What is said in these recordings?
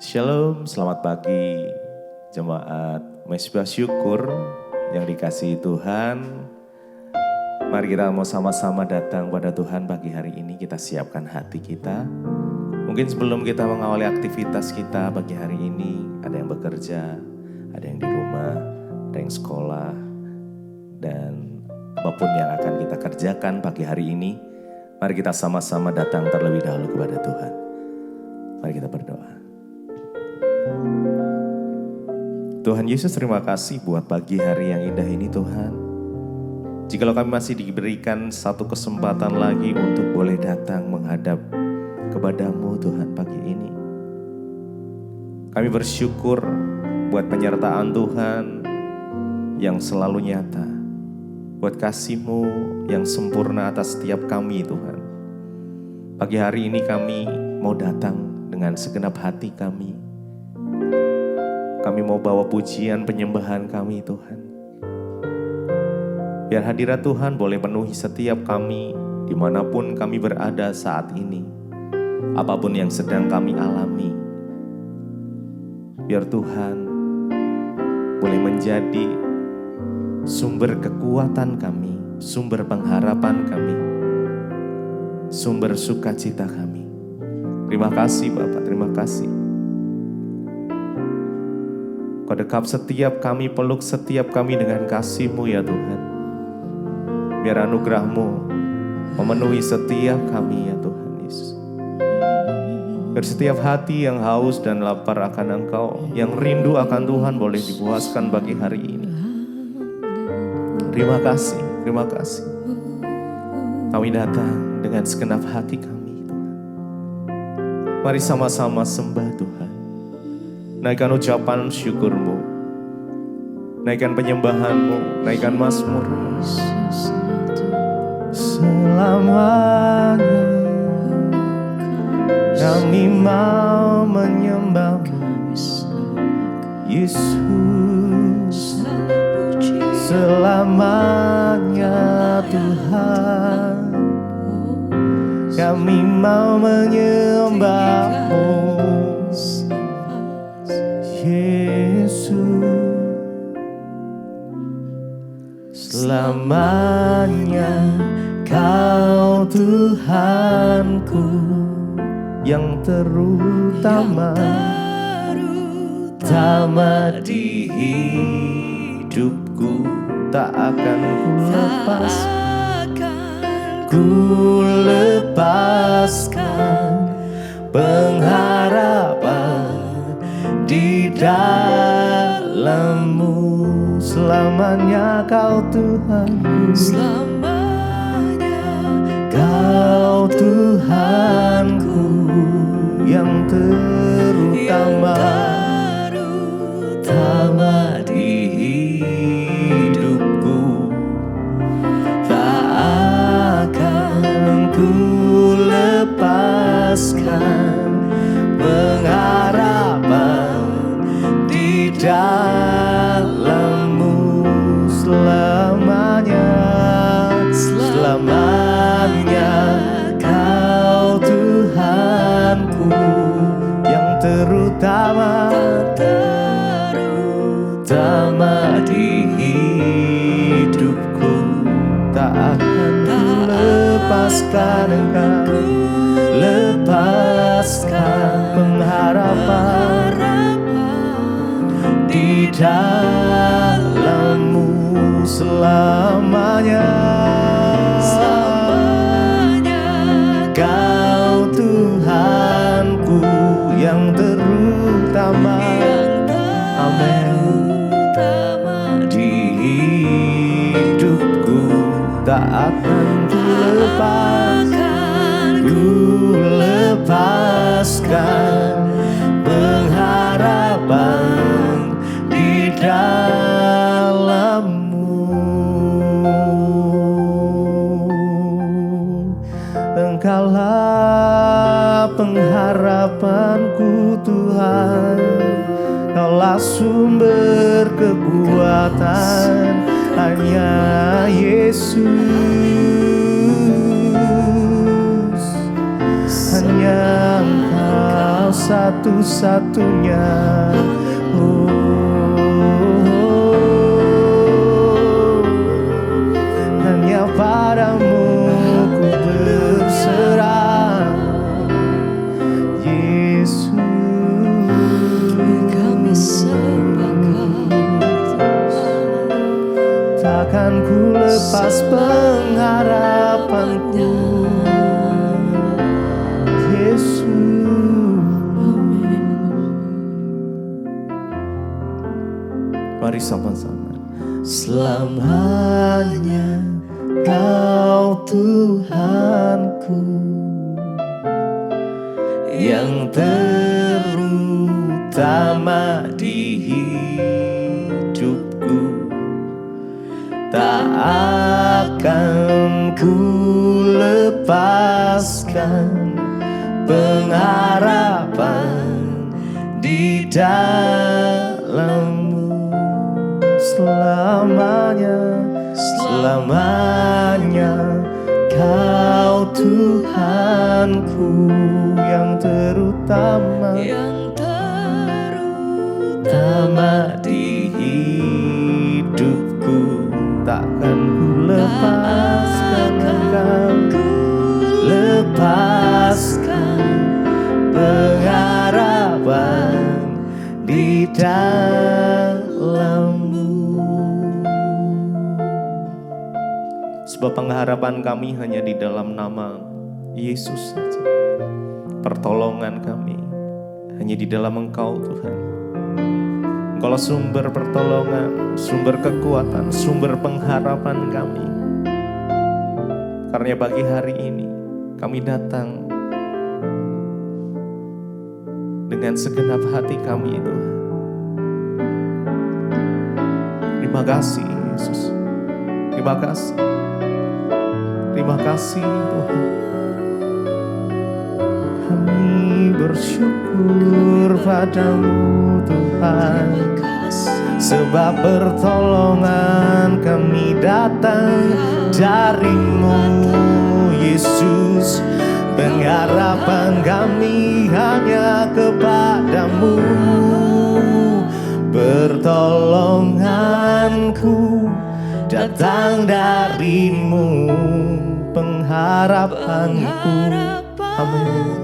Shalom, selamat pagi jemaat Mesbah Syukur yang dikasihi Tuhan. Mari kita mau sama-sama datang pada Tuhan pagi hari ini. Kita siapkan hati kita. Mungkin sebelum kita mengawali aktivitas kita pagi hari ini, ada yang bekerja, ada yang di rumah, ada yang sekolah, dan apapun yang akan kita kerjakan pagi hari ini, mari kita sama-sama datang terlebih dahulu kepada Tuhan. Mari kita berdoa. Tuhan Yesus, terima kasih buat pagi hari yang indah ini Tuhan. Jikalau kami masih diberikan satu kesempatan lagi untuk boleh datang menghadap kepadamu Tuhan pagi ini. Kami bersyukur buat penyertaan Tuhan yang selalu nyata. Buat kasih-Mu yang sempurna atas setiap kami Tuhan. Pagi hari ini kami mau datang dengan segenap hati kami. Kami mau bawa pujian penyembahan kami Tuhan. Biar hadirat Tuhan boleh penuhi setiap kami dimanapun kami berada saat ini. Apapun yang sedang kami alami. Biar Tuhan boleh menjadi sumber kekuatan kami, sumber pengharapan kami, sumber sukacita kami. Terima kasih Bapak, terima kasih. Kau dekap setiap kami, peluk setiap kami dengan kasih-Mu ya Tuhan. Biar anugerah-Mu memenuhi setiap kami ya Tuhan Yesus. Biar setiap hati yang haus dan lapar akan Engkau, yang rindu akan Tuhan boleh dipuaskan bagi hari ini. Terima kasih, terima kasih. Kami datang dengan segenap hati kami Tuhan. Mari sama-sama sembah Tuhan. Naikkan ucapan syukur-Mu, naikkan penyembahan-Mu, naikkan mazmur. Selamanya kami mau menyembah-Mu Yesus. Selamanya Tuhan kami mau menyembah-Mu Yesus. Selamanya Kau Tuhanku yang terutama di hidupku, tak akan ku lepaskan pengharapan di dalam-Mu. Selamanya Kau Tuhanku, selamanya Kau Tuhanku yang terutama di hidupku, tak akan ku lepaskan pengharapan di dalam-Mu. Selamanya Kau Tuhanku yang terutama di hidupku, tak akan ku lepaskan Engkau, lepaskan pengharapan di dalam-Mu. Selamanya Kau Tuhanku yang terutama, amin, di hidupku, tak akan ku lepaskan pengharapan di dalam-Mu. Engkaulah pengharapanku Tuhan, Kaulah sumber kekuatan, hanya Yesus, hanya Engkau satu-satunya. Hanya padamu ku berserah, Yesus. Kami sepakat, Takkan ku lepas pengharapanku, Yesus. Mari sama-sama. Selamanya Kau Tuhanku, yang terutama di hidupku. Tak akan ku lepaskan pengharapan di dalam-Mu. Selamanya, selamanya Kau Tuhanku, yang terutama, di hidupku. Takkan ku lepaskan, pengharapan di dalam-Mu. Sebab pengharapan kami hanya di dalam nama Yesus saja. Pertolongan kami hanya di dalam Engkau, Tuhan. Engkaulah sumber pertolongan, sumber kekuatan, sumber pengharapan kami. Karena bagi hari ini kami datang dengan segenap hati kami, Tuhan. Terima kasih, Yesus. Terima kasih. Terima kasih, Tuhan. Kami bersyukur padamu, Tuhan. Sebab pertolongan kami datang dari-Mu, Yesus. Pengharapan kami hanya kepadamu. Pertolonganku datang dari-Mu, pengharapanku, amin,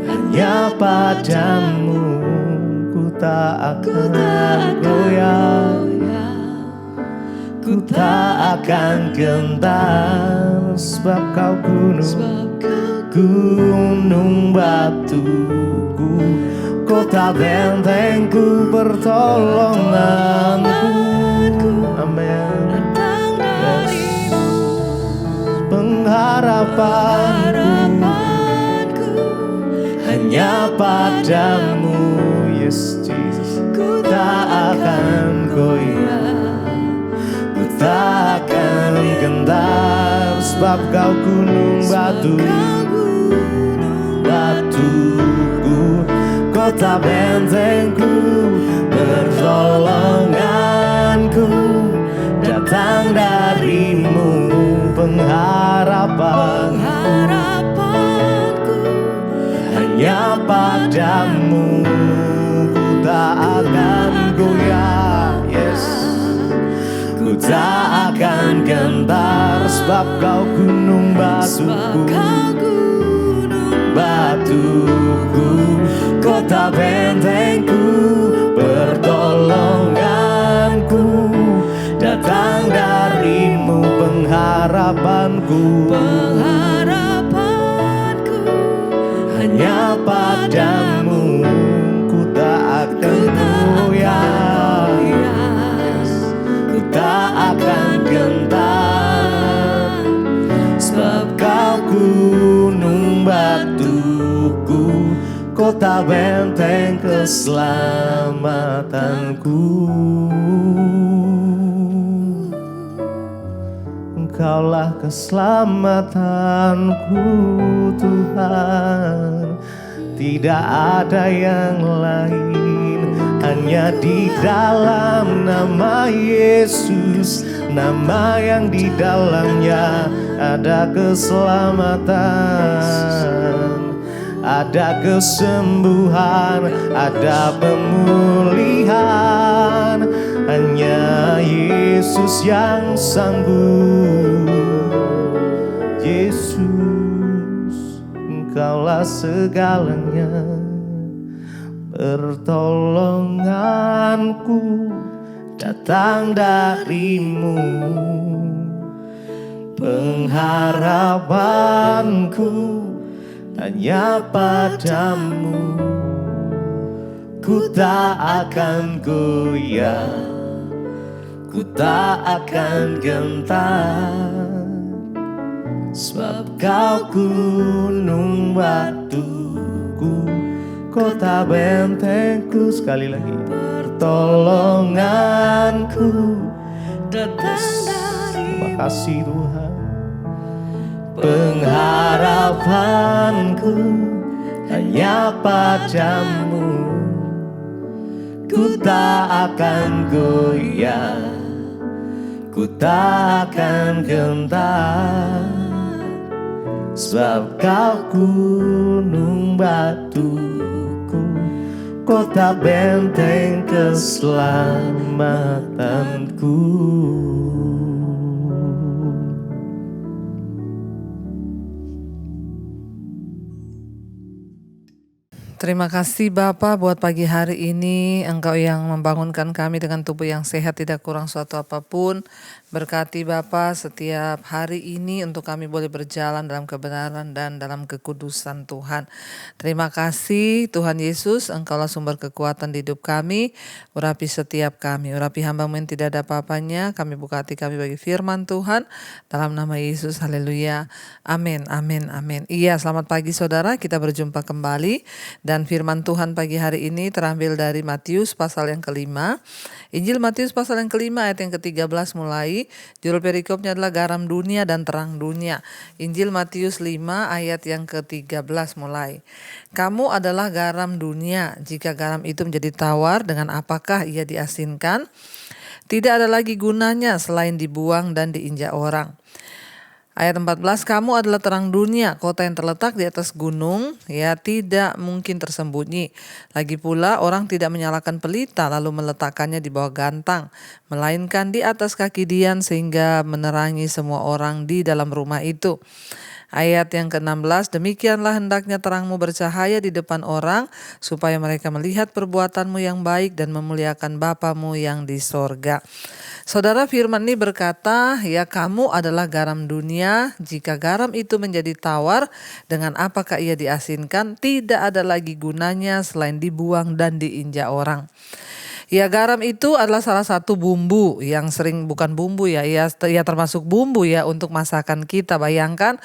hanya padamu. Ku tak akan goyah, ku tak akan gentar. Sebab Kau gunung batuku, kota bentengku, pertolonganku, amin. Yes. Pengharapanku hanya padamu, yes Jesus. Ku tak akan goyah, ku tak akan gentar. Sebab Kau gunung batuku, kota bentengku, pertolonganku datang dari-Mu, pengharapanku hanya padamu. Ku tak akan goyah, yes, ku tak akan gentar. Sebab Kau gunung batuku, kota bentengku, pertolonganku datang dari-Mu, pengharapanku hanya padamu. Ku tak akan goyah, ku tak akan gentar. Sebab Kau gunung batuku, kota benteng keselamatanku. Engkaulah keselamatanku, Tuhan. Tidak ada yang lain, hanya di dalam nama Yesus, nama yang di dalamnya ada keselamatan. ada kesembuhan, ada pemulihan. Hanya Yesus yang sanggup. Yesus, Engkaulah segalanya. Pertolonganku datang darimu, pengharapanku hanya padamu. Ku tak akan goyah, ku tak akan gentar, sebab Kau gunung batuku, kota bentengku. Sekali lagi, pertolonganku datang dari. Terima kasih Tuhan. Pengharapanku hanya padamu, ku tak akan goyah, ku tak akan gentar, sebab Kau gunung batuku, kota benteng keselamatanku. Terima kasih Bapa buat pagi hari ini. Engkau yang membangunkan kami dengan tubuh yang sehat, tidak kurang suatu apapun. Berkati Bapa setiap hari ini untuk kami boleh berjalan dalam kebenaran dan dalam kekudusan Tuhan. Terima kasih Tuhan Yesus, Engkaulah sumber kekuatan di hidup kami. Urapi setiap kami, urapi hamba-Mu yang tidak ada apa-apanya. Kami buka hati kami bagi firman Tuhan. Dalam nama Yesus, haleluya. Amin, amin, amin. Iya, selamat pagi saudara, kita berjumpa kembali. Dan firman Tuhan pagi hari ini terambil dari Matius pasal yang kelima. Injil Matius pasal yang kelima ayat yang ke-13 mulai. Judul perikopnya adalah garam dunia dan terang dunia. Injil Matius 5 ayat yang ke-13 mulai. Kamu adalah garam dunia. Jika garam itu menjadi tawar, dengan apakah ia diasinkan? Tidak ada lagi gunanya selain dibuang dan diinjak orang. Ayat 14, kamu adalah terang dunia, kota yang terletak di atas gunung, ya tidak mungkin tersembunyi. Lagi pula orang tidak menyalakan pelita lalu meletakkannya di bawah gantang, melainkan di atas kaki dian sehingga menerangi semua orang di dalam rumah itu. Ayat yang ke-16, demikianlah hendaknya terangmu bercahaya di depan orang, supaya mereka melihat perbuatanmu yang baik dan memuliakan Bapamu yang di sorga. Saudara, firman ini berkata, ya kamu adalah garam dunia. Jika garam itu menjadi tawar, dengan apakah ia diasinkan? Tidak ada lagi gunanya selain dibuang dan diinjak orang. Ya, garam itu adalah salah satu bumbu yang sering, bukan bumbu ya, ya termasuk bumbu ya untuk masakan kita. Bayangkan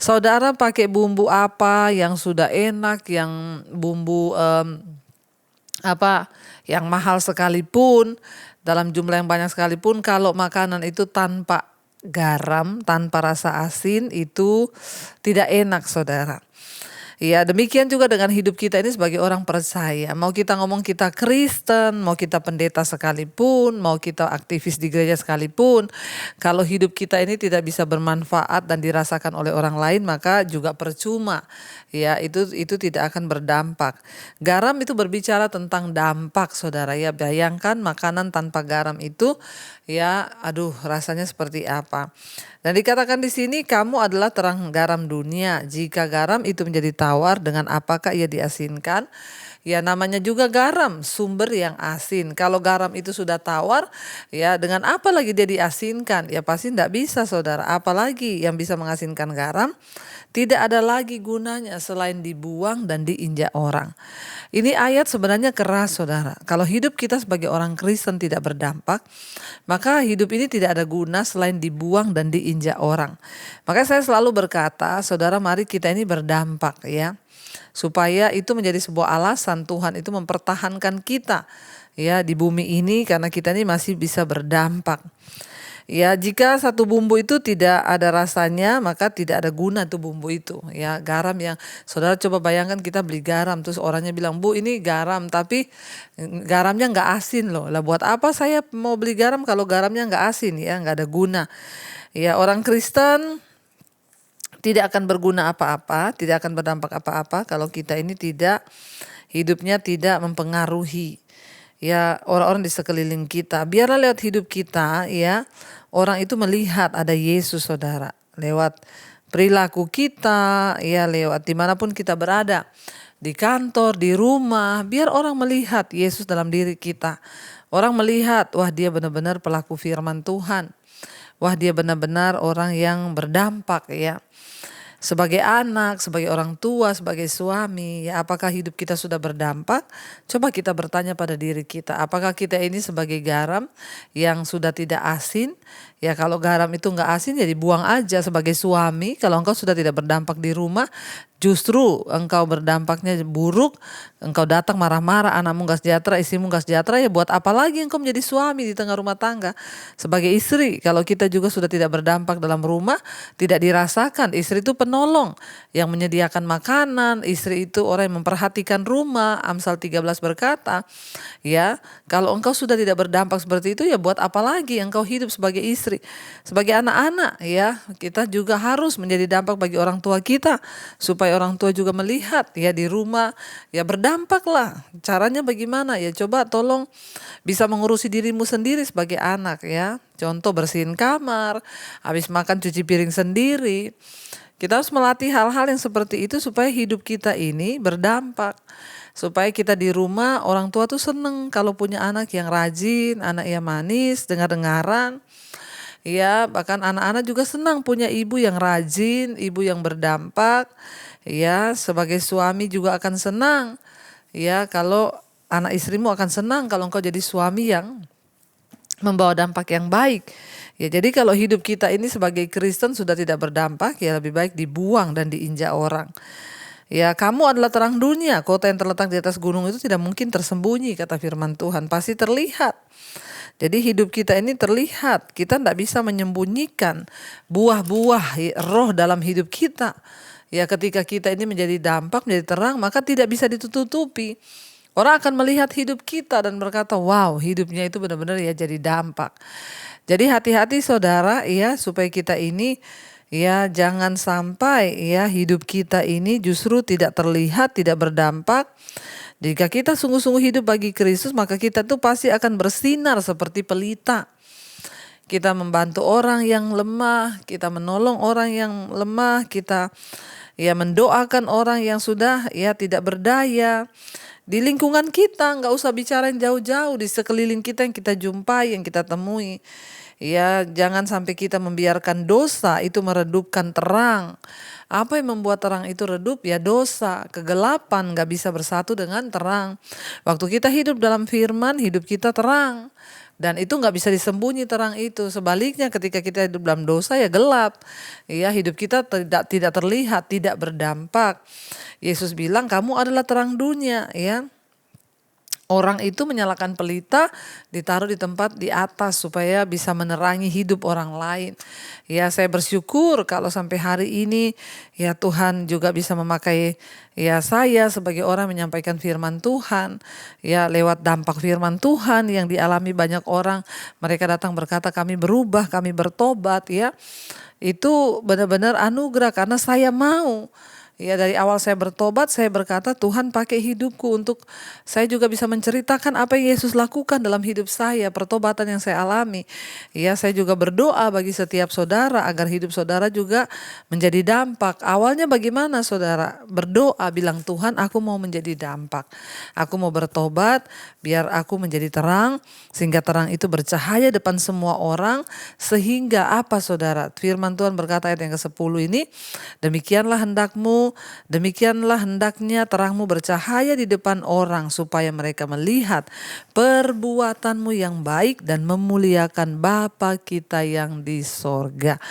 saudara pakai bumbu apa yang sudah enak, yang bumbu yang mahal sekalipun, dalam jumlah yang banyak sekalipun, kalau makanan itu tanpa garam, tanpa rasa asin, itu tidak enak saudara. Ya, demikian juga dengan hidup kita ini sebagai orang percaya. Mau kita ngomong kita Kristen, mau kita pendeta sekalipun, mau kita aktivis di gereja sekalipun, kalau hidup kita ini tidak bisa bermanfaat dan dirasakan oleh orang lain, maka juga percuma. Ya, itu tidak akan berdampak. Garam itu berbicara tentang dampak, saudara. Ya, bayangkan makanan tanpa garam itu, ya, rasanya seperti apa. Dan dikatakan di sini, kamu adalah terang garam dunia. Jika garam itu menjadi tawar, dengan apakah ia diasinkan? Ya, namanya juga garam, sumber yang asin. Kalau garam itu sudah tawar, ya dengan apa lagi dia diasinkan? Ya pasti tidak bisa saudara. Apalagi yang bisa mengasinkan garam? Tidak ada lagi gunanya selain dibuang dan diinjak orang. Ini ayat sebenarnya keras saudara. Kalau hidup kita sebagai orang Kristen tidak berdampak, maka hidup ini tidak ada guna selain dibuang dan diinjak orang. Maka saya selalu berkata, saudara, mari kita ini berdampak ya. Supaya itu menjadi sebuah alasan Tuhan itu mempertahankan kita ya di bumi ini, karena kita ini masih bisa berdampak. Ya, jika satu bumbu itu tidak ada rasanya, maka tidak ada guna tuh bumbu itu. Ya, garam yang saudara coba bayangkan, kita beli garam terus orangnya bilang, "Bu, ini garam tapi garamnya nggak asin loh." Lah buat apa saya mau beli garam kalau garamnya nggak asin? Ya, nggak ada guna. Ya, orang Kristen tidak akan berguna apa-apa, tidak akan berdampak apa-apa kalau kita ini hidupnya tidak mempengaruhi ya orang-orang di sekeliling kita. Biarlah lewat hidup kita ya orang itu melihat ada Yesus, saudara, lewat perilaku kita ya, lewat dimanapun kita berada, di kantor, di rumah, biar orang melihat Yesus dalam diri kita. Orang melihat, wah dia benar-benar pelaku firman Tuhan, wah dia benar-benar orang yang berdampak ya. Sebagai anak, sebagai orang tua, sebagai suami, ya apakah hidup kita sudah berdampak? Coba kita bertanya pada diri kita, apakah kita ini sebagai garam yang sudah tidak asin? Ya kalau garam itu nggak asin ya dibuang aja. Sebagai suami, kalau engkau sudah tidak berdampak di rumah, justru engkau berdampaknya buruk, engkau datang marah-marah, anakmu nggak sejahtera, istrimu nggak sejahtera, ya buat apa lagi engkau menjadi suami di tengah rumah tangga? Sebagai istri, kalau kita juga sudah tidak berdampak dalam rumah, tidak dirasakan, istri itu penolong yang menyediakan makanan, istri itu orang yang memperhatikan rumah. Amsal 13 berkata, ya kalau engkau sudah tidak berdampak seperti itu, ya buat apa lagi engkau hidup sebagai istri? Sebagai anak-anak ya, kita juga harus menjadi dampak bagi orang tua kita, supaya orang tua juga melihat ya di rumah, ya berdampak lah. Caranya bagaimana? Ya coba tolong bisa mengurusi dirimu sendiri sebagai anak ya. Contoh bersihin kamar, habis makan cuci piring sendiri. Kita harus melatih hal-hal yang seperti itu supaya hidup kita ini berdampak. Supaya kita di rumah orang tua tuh seneng kalau punya anak yang rajin, anak yang manis, dengar-dengaran. Ya, bahkan anak-anak juga senang punya ibu yang rajin, ibu yang berdampak. Ya, sebagai suami juga akan senang. Ya, kalau anak istrimu akan senang kalau engkau jadi suami yang membawa dampak yang baik. Ya, jadi kalau hidup kita ini sebagai Kristen sudah tidak berdampak, ya lebih baik dibuang dan diinjak orang. Ya, kamu adalah terang dunia, kota yang terletak di atas gunung itu tidak mungkin tersembunyi, kata firman Tuhan, pasti terlihat. Jadi hidup kita ini terlihat, kita tidak bisa menyembunyikan buah-buah roh dalam hidup kita. Ya ketika kita ini menjadi dampak, menjadi terang, maka tidak bisa ditutupi. Orang akan melihat hidup kita dan berkata, wow hidupnya itu benar-benar ya jadi dampak. Jadi hati-hati saudara ya, supaya kita ini ya jangan sampai ya hidup kita ini justru tidak terlihat, tidak berdampak. Jika kita sungguh-sungguh hidup bagi Kristus, maka kita tuh pasti akan bersinar seperti pelita. Kita membantu orang yang lemah, kita menolong orang yang lemah, kita ya mendoakan orang yang sudah ya tidak berdaya. Di lingkungan kita, nggak usah bicara yang jauh-jauh, di sekeliling kita yang kita jumpai, yang kita temui. Ya, jangan sampai kita membiarkan dosa itu meredupkan terang. Apa yang membuat terang itu redup? Ya dosa, kegelapan gak bisa bersatu dengan terang. Waktu kita hidup dalam firman, hidup kita terang. Dan itu gak bisa disembunyi terang itu. Sebaliknya ketika kita hidup dalam dosa ya gelap. Ya hidup kita tidak terlihat, tidak berdampak. Yesus bilang kamu adalah terang dunia ya. Orang itu menyalakan pelita, ditaruh di tempat di atas supaya bisa menerangi hidup orang lain. Ya saya bersyukur kalau sampai hari ini ya Tuhan juga bisa memakai ya saya sebagai orang menyampaikan firman Tuhan. Ya lewat dampak firman Tuhan yang dialami banyak orang. Mereka datang berkata kami berubah, kami bertobat ya. Itu benar-benar anugerah karena saya mau. Ya dari awal saya bertobat, saya berkata Tuhan pakai hidupku untuk saya juga bisa menceritakan apa yang Yesus lakukan dalam hidup saya, pertobatan yang saya alami. Ya saya juga berdoa bagi setiap saudara agar hidup saudara juga menjadi dampak. Awalnya bagaimana saudara? Berdoa bilang Tuhan aku mau menjadi dampak. Aku mau bertobat biar aku menjadi terang sehingga terang itu bercahaya depan semua orang. Sehingga apa saudara? Firman Tuhan berkata ayat yang ke-10 ini, demikianlah hendaknya terangmu bercahaya di depan orang supaya mereka melihat perbuatanmu yang baik dan memuliakan Bapa kita yang di sorga.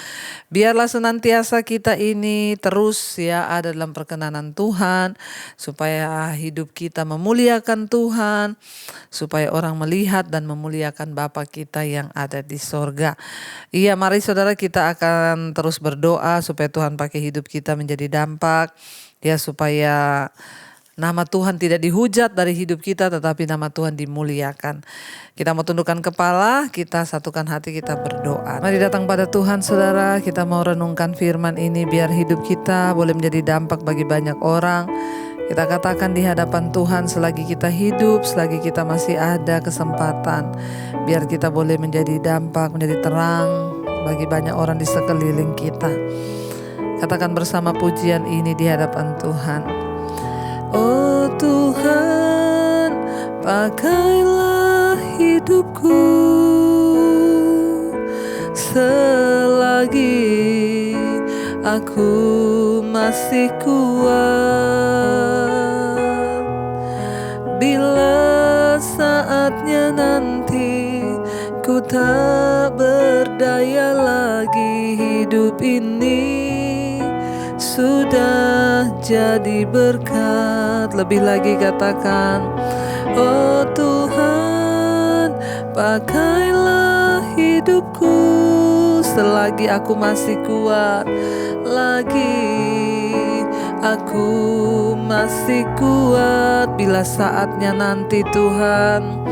Biarlah senantiasa kita ini terus ya ada dalam perkenanan Tuhan supaya hidup kita memuliakan Tuhan, supaya orang melihat dan memuliakan Bapa kita yang ada di sorga. Iya, mari saudara kita akan terus berdoa supaya Tuhan pakai hidup kita menjadi dampak. Ya supaya Nama Tuhan tidak dihujat dari hidup kita, tetapi nama Tuhan dimuliakan. Kita mau tundukkan kepala, kita satukan hati, kita berdoa. Mari datang pada Tuhan saudara, kita mau renungkan firman ini biar hidup kita boleh menjadi dampak bagi banyak orang. Kita katakan di hadapan Tuhan, selagi kita hidup, selagi kita masih ada kesempatan, biar kita boleh menjadi dampak, menjadi terang bagi banyak orang di sekeliling kita. Katakan bersama pujian ini di hadapan Tuhan. Oh Tuhan, pakailah hidupku selagi aku masih kuat. Bila saatnya nanti ku tak berdaya lagi, hidup ini sudah jadi berkat. Lebih lagi katakan, oh Tuhan, pakailah hidupku selagi aku masih kuat. Lagi aku masih kuat. Bila saatnya nanti Tuhan,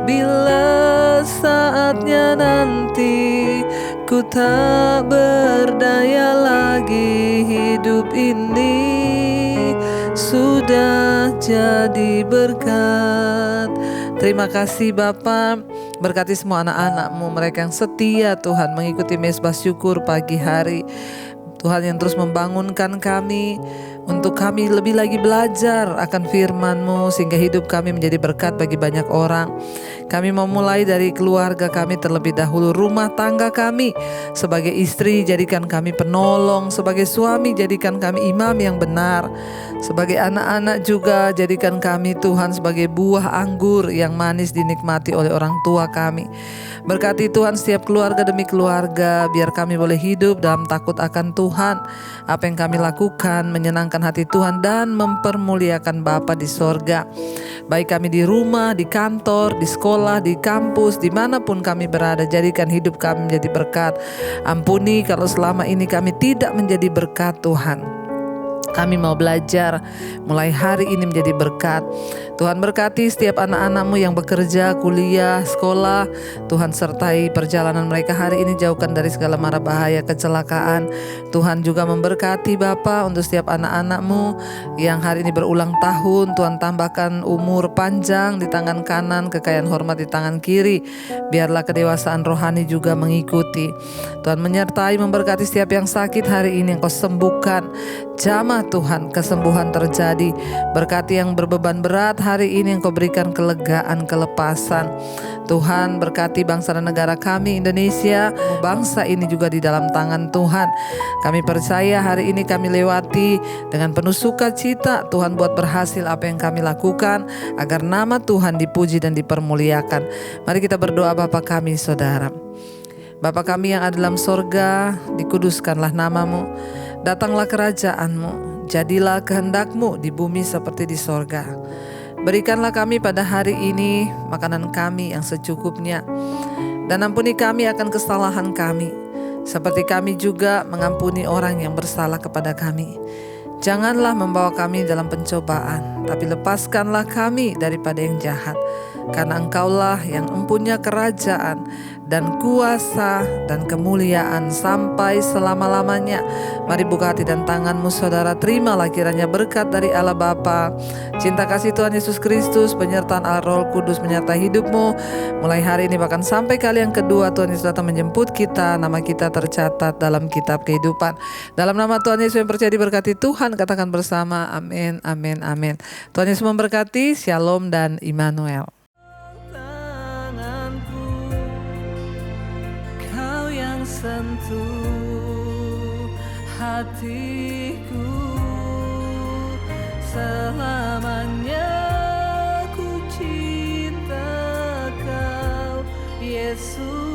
bila saatnya nanti ku tak berdaya lagi, hidup ini sudah jadi berkat. Terima kasih Bapa, berkati semua anak-anak-Mu, mereka yang setia Tuhan mengikuti Mezbah Syukur pagi hari. Tuhan yang terus membangunkan kami untuk kami lebih lagi belajar akan firman-Mu sehingga hidup kami menjadi berkat bagi banyak orang. Kami mau mulai dari keluarga kami terlebih dahulu, rumah tangga kami. Sebagai istri jadikan kami penolong, sebagai suami jadikan kami imam yang benar. Sebagai anak-anak juga jadikan kami Tuhan sebagai buah anggur yang manis dinikmati oleh orang tua kami. Berkati Tuhan setiap keluarga demi keluarga, biar kami boleh hidup dalam takut akan Tuhan. Apa yang kami lakukan menyenangkan hati Tuhan dan mempermuliakan Bapa di sorga. Baik kami di rumah, di kantor, di sekolah, di kampus, dimanapun kami berada, jadikan hidup kami menjadi berkat. Ampuni kalau selama ini kami tidak menjadi berkat Tuhan. Kami mau belajar mulai hari ini menjadi berkat. Tuhan berkati setiap anak-anak-Mu yang bekerja, kuliah, sekolah. Tuhan sertai perjalanan mereka hari ini, jauhkan dari segala mara bahaya, kecelakaan. Tuhan juga memberkati Bapa untuk setiap anak-anak-Mu yang hari ini berulang tahun. Tuhan tambahkan umur panjang di tangan kanan, kekayaan hormat di tangan kiri. Biarlah kedewasaan rohani juga mengikuti. Tuhan menyertai, memberkati setiap yang sakit hari ini, Engkau sembuhkan. Jamah Tuhan, kesembuhan terjadi. Berkati yang berbeban berat hari ini, Engkau berikan kelegaan, kelepasan. Tuhan berkati bangsa dan negara kami Indonesia. Bangsa ini juga di dalam tangan Tuhan. Kami percaya hari ini kami lewati dengan penuh sukacita. Tuhan buat berhasil apa yang kami lakukan, agar nama Tuhan dipuji dan dipermuliakan. Mari kita berdoa. Bapa kami saudara, Bapa kami yang ada dalam sorga, dikuduskanlah nama-Mu. Datanglah kerajaan-Mu, jadilah kehendak-Mu di bumi seperti di sorga. Berikanlah kami pada hari ini makanan kami yang secukupnya, dan ampuni kami akan kesalahan kami, seperti kami juga mengampuni orang yang bersalah kepada kami. Janganlah membawa kami dalam pencobaan, tapi lepaskanlah kami daripada yang jahat. Karena Engkaulah yang mempunyai kerajaan dan kuasa dan kemuliaan sampai selama-lamanya. Mari buka hati dan tangan-Mu saudara, terimalah kiranya berkat dari Allah Bapa, cinta kasih Tuhan Yesus Kristus, penyertaan Allah Roh Kudus menyertai hidup-Mu mulai hari ini bahkan sampai kali yang kedua Tuhan Yesus datang menjemput kita. Nama kita tercatat dalam kitab kehidupan. Dalam nama Tuhan Yesus yang percaya diberkati Tuhan, katakan bersama amin, amin, amin. Tuhan Yesus memberkati. Shalom dan Immanuel. Sentuh hatiku, selamanya ku cinta Kau Yesus.